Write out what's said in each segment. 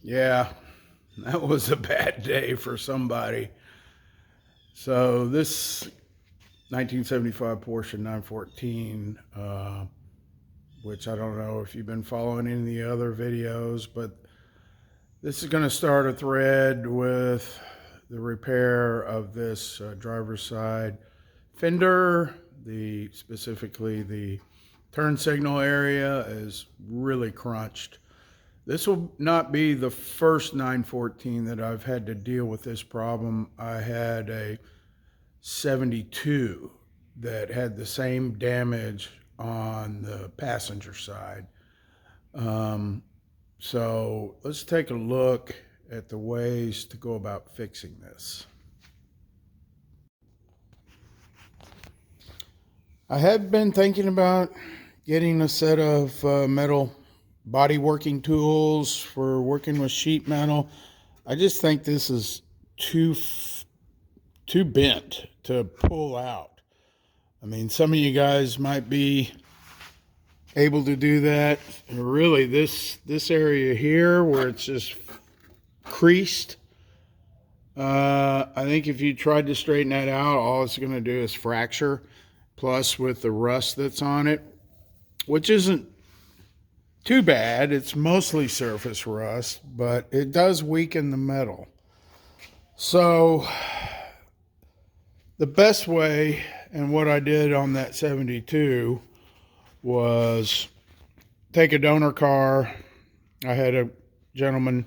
Yeah, that was a bad day for somebody. So this 1975 Porsche 914, which I don't know if you've been following any of the other videos, but this is going to start a thread with the repair of this driver's side fender. Specifically the turn signal area is really crunched. This will not be the first 914 that I've had to deal with this problem. I had a 72 that had the same damage on the passenger side. So let's take a look at the ways to go about fixing this. I have been thinking about getting a set of metal body working tools for working with sheet metal. I just think this is too bent to pull out. I mean, some of you guys might be able to do that. And really, this area here where it's just creased, I think if you tried to straighten that out, all it's going to do is fracture. Plus, with the rust that's on it, which isn't too bad, it's mostly surface rust, but it does weaken the metal. So the best way, and what I did on that 72, was take a donor car. I had a gentleman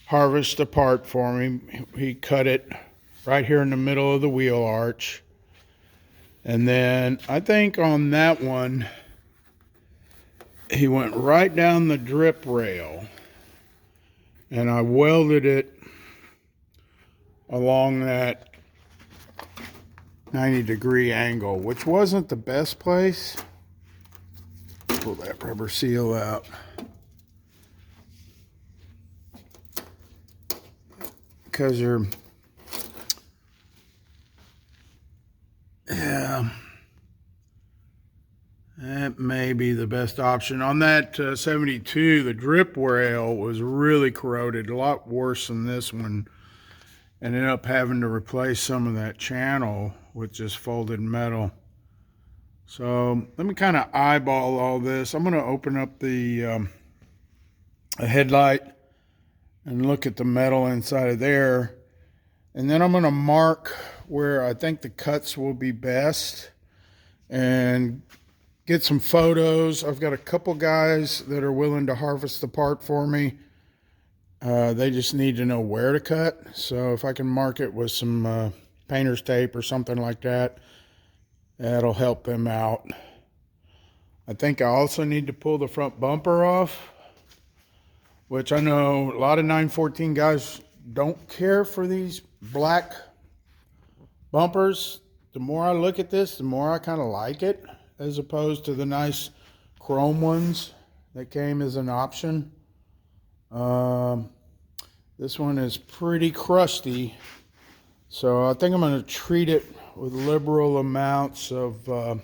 harvest a part for me. He cut it right here in the middle of the wheel arch. And then I think on that one, he went right down the drip rail, and I welded it along that 90-degree angle, which wasn't the best place. Pull that rubber seal out. Because yeah, that may be the best option. On that 72, the drip rail was really corroded, a lot worse than this one. Ended up having to replace some of that channel with just folded metal. So let me kind of eyeball all this. I'm going to open up the headlight and look at the metal inside of there. And then I'm going to mark where I think the cuts will be best and get some photos. I've got a couple guys that are willing to harvest the part for me. They just need to know where to cut. So if I can mark it with some painter's tape or something like that, that'll help them out. I think I also need to pull the front bumper off, which I know a lot of 914 guys don't care for these black bumpers. The more I look at this, the more I kind of like it, as opposed to the nice chrome ones that came as an option. This one is pretty crusty, so I think I'm going to treat it with liberal amounts of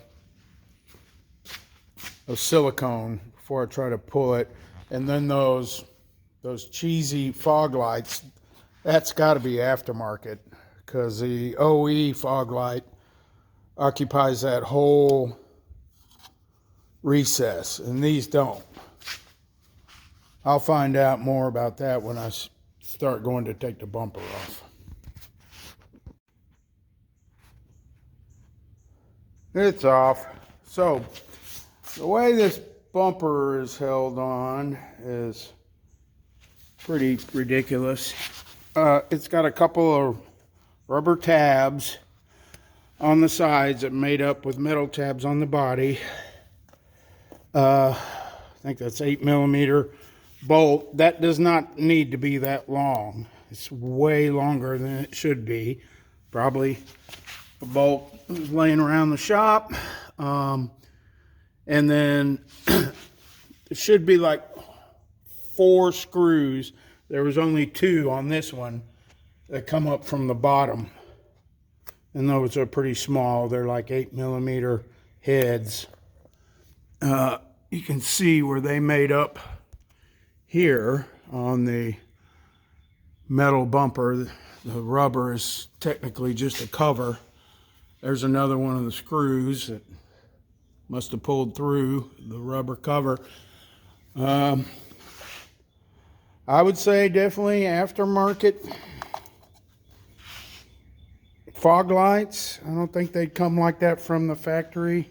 silicone before I try to pull it. And then those cheesy fog lights, that's got to be aftermarket, because the OE fog light occupies that whole recess, and these don't. I'll find out more about that when I start going to take the bumper off. It's off. So the way this bumper is held on is pretty ridiculous. It's got a couple of rubber tabs on the sides that made up with metal tabs on the body. I think that's 8mm bolt. That does not need to be that long. It's way longer than it should be. Probably a bolt was laying around the shop. And then it should be like 4 screws. There was only 2 on this one that come up from the bottom. And those are pretty small. They're like 8mm heads. You can see where they made up here on the metal bumper. The rubber is technically just a cover. There's another one of the screws that must have pulled through the rubber cover. I would say definitely aftermarket fog lights. I don't think they'd come like that from the factory.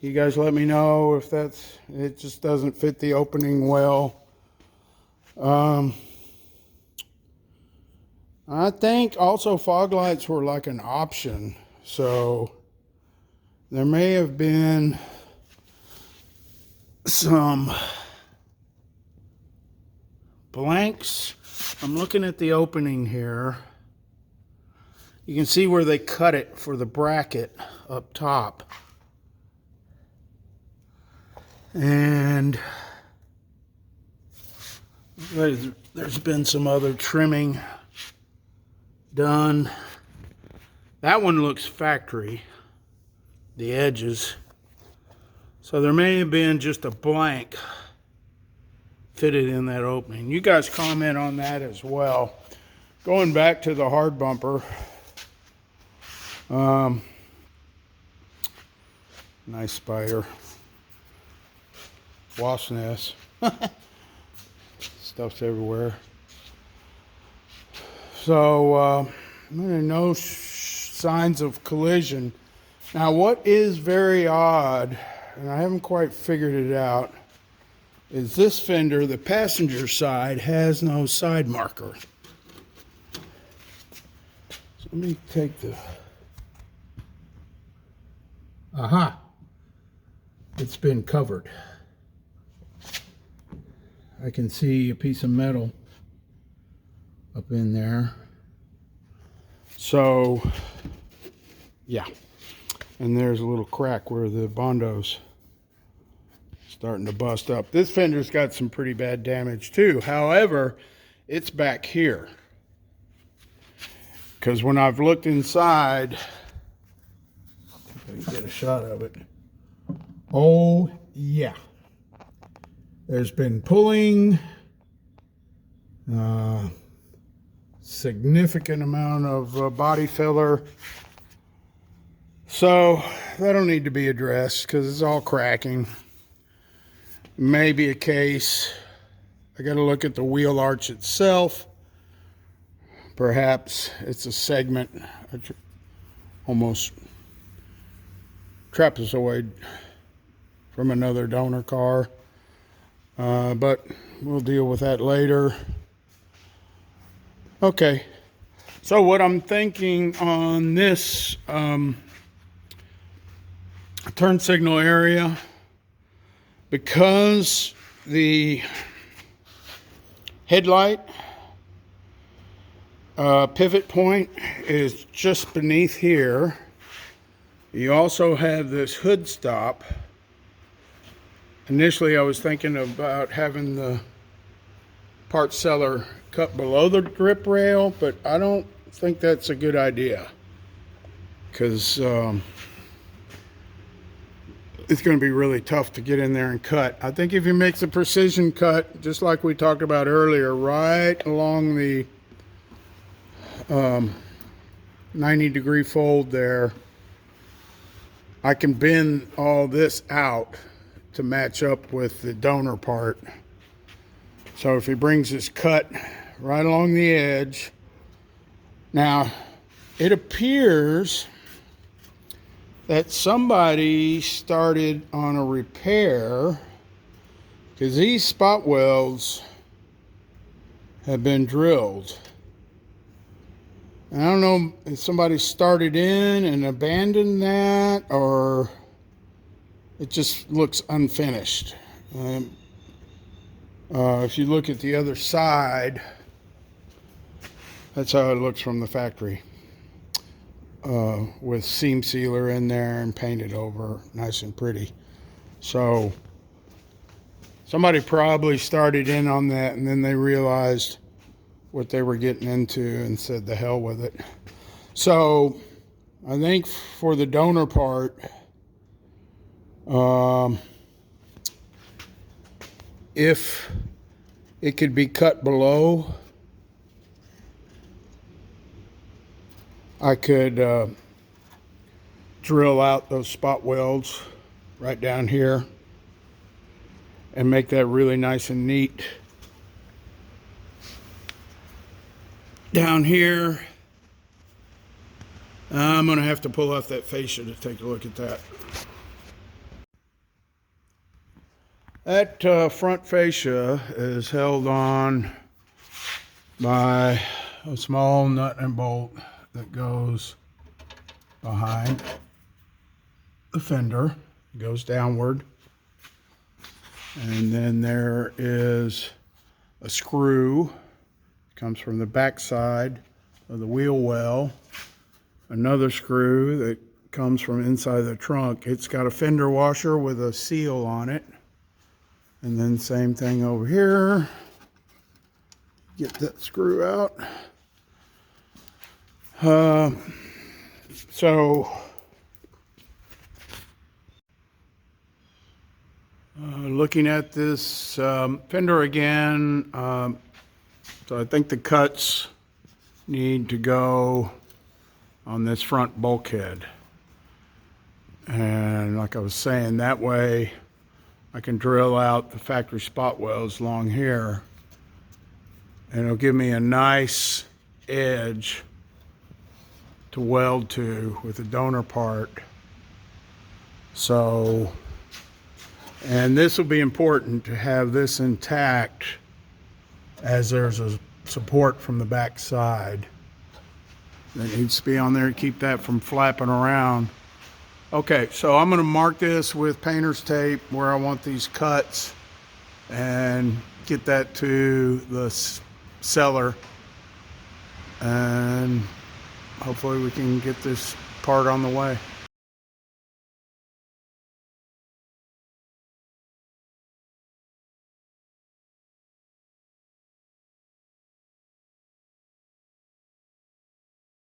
You guys let me know if it just doesn't fit the opening well. I think also fog lights were like an option, so there may have been some blanks. I'm looking at the opening here. You can see where they cut it for the bracket up top. And there's been some other trimming done. That one looks factory, the edges. So there may have been just a blank fitted in that opening. You guys comment on that as well. Going back to the hard bumper. Nice spider. Wasp nest. Stuff's everywhere. So no signs of collision. Now what is very odd, and I haven't quite figured it out, is this fender, the passenger side, has no side marker. So let me take the... Aha! It's been covered. I can see a piece of metal up in there. So, yeah. And there's a little crack where the Bondo's starting to bust up. This fender's got some pretty bad damage too. However, it's back here. Because when I've looked inside, if I can get a shot of it. Oh, yeah. There's been pulling, significant amount of body filler. So that'll need to be addressed because it's all cracking. Maybe a case. I got to look at the wheel arch itself. Perhaps it's a segment, almost trapezoid from another donor car. But we'll deal with that later. Okay, so what I'm thinking on this turn signal area, because the headlight pivot point is just beneath here, you also have this hood stop. Initially, I was thinking about having the part seller cut below the grip rail, but I don't think that's a good idea because it's going to be really tough to get in there and cut. I think if you make the precision cut, just like we talked about earlier, right along the 90-degree fold there, I can bend all this out to match up with the donor part. So if he brings his cut right along the edge. Now, it appears that somebody started on a repair because these spot welds have been drilled. And I don't know if somebody started in and abandoned that or it just looks unfinished. If you look at the other side, that's how it looks from the factory. With seam sealer in there and painted over nice and pretty. So somebody probably started in on that and then they realized what they were getting into and said the hell with it. So I think for the donor part, if it could be cut below, I could drill out those spot welds right down here and make that really nice and neat. Down here, I'm going to have to pull off that fascia to take a look at that. That front fascia is held on by a small nut and bolt that goes behind the fender. It goes downward. And then there is a screw. It comes from the back side of the wheel well. Another screw that comes from inside the trunk. It's got a fender washer with a seal on it. And then same thing over here. Get that screw out. Looking at this fender again, so I think the cuts need to go on this front bulkhead. And like I was saying, that way I can drill out the factory spot welds along here, and it'll give me a nice edge to weld to with the donor part. So, and this will be important to have this intact, as there's a support from the back side that needs to be on there to keep that from flapping around. Okay, so I'm going to mark this with painter's tape where I want these cuts and get that to the seller, and hopefully we can get this part on the way.